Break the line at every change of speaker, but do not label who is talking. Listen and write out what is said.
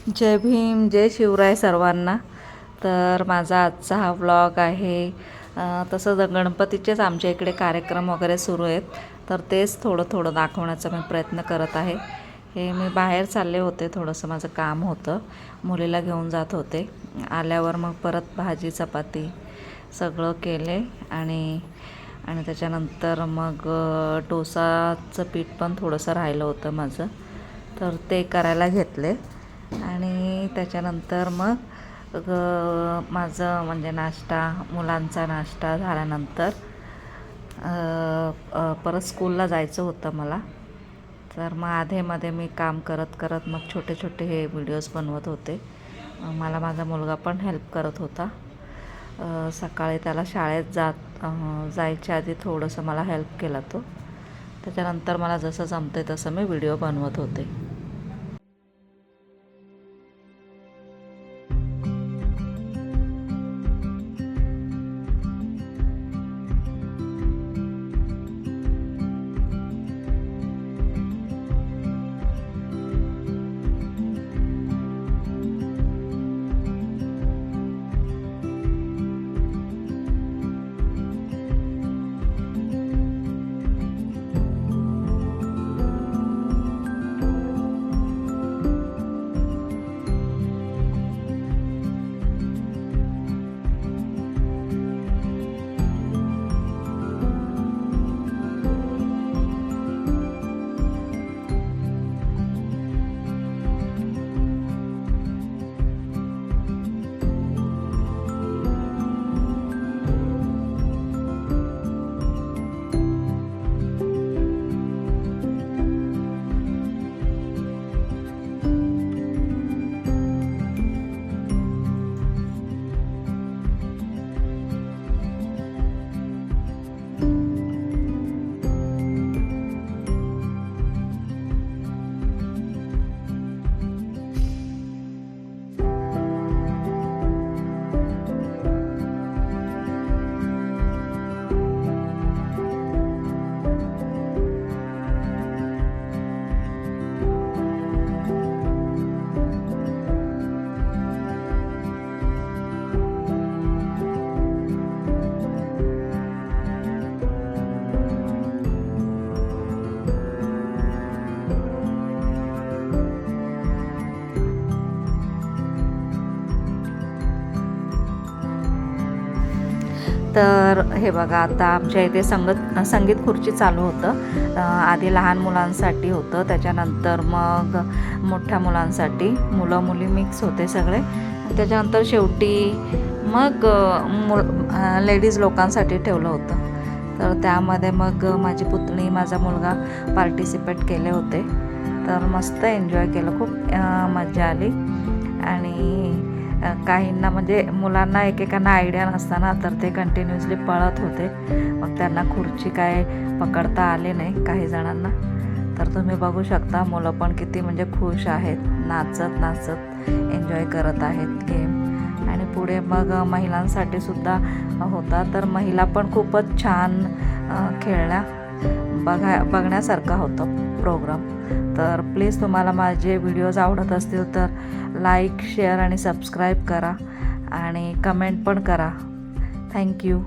जय भीम, जय शिवराय सर्वांना. तर माझा आजचा हा व्लॉग आहे. तसं गणपतीचेच आमच्या इकडे कार्यक्रम वगैरे सुरू आहेत, तर तेच थोडं थोडं दाखवण्याचा मी प्रयत्न करत आहे. हे मी बाहेर चालले होते, थोडंसं माझं काम होतं, मुलीला घेऊन जात होते. आल्यावर मग परत भाजी चपाती सगळं केले आणि त्याच्यानंतर मग डोसाचं पीठ पण थोडंसं राहिलं होतं माझं, तर ते करायला घेतले. आणि त्याच्यानंतर मग माझं म्हणजे नाश्ता, मुलांचा नाश्ता झाल्यानंतर परत स्कूलला जायचं होतं मला. तर मग आधेमध्ये मी काम करत करत मग छोटे छोटे हे व्हिडिओज बनवत होते. मला माझा मुलगा पण हेल्प करत होता. सकाळी त्याला शाळेत जायच्या आधी थोडंसं मला हेल्प केला तो. त्याच्यानंतर मला जसं जमते तसं मी व्हिडिओ बनवत होते. तर हे बघा, आता आमच्या इथे संगीत खुर्ची चालू होतं. आधी लहान मुलांसाठी होतं, त्याच्यानंतर मग मोठ्या मुलांसाठी, मुलं मुली मिक्स होते सगळे. त्याच्यानंतर शेवटी मग लेडीज लोकांसाठी ठेवलं होतं. तर त्यामध्ये मग माझी पुतणी, माझा मुलगा पार्टिसिपेट केले होते. तर मस्त एन्जॉय केलं, खूप मजा आली. आणि काहींना म्हणजे मुलांना एकेकांना आयडिया नसताना तर ते कंटिन्युअसली पळत होते, मग त्यांना खुर्ची काय पकडता आले नाही काही जणांना. तर तुम्ही बघू शकता मुलं पण किती म्हणजे खुश आहेत, नाचत नाचत एन्जॉय करत आहेत गेम. आणि पुढे मग महिलांसाठी सुद्धा होता, तर महिला पण खूपच छान खेळल्या, बघण्यासारखा होता प्रोग्राम. तर प्लीज तुम्हाला माझे व्हिडिओज आवडत असतील तर लाईक, शेअर आणि सबस्क्राईब करा आणि कमेंट पण करा. थँक्यू.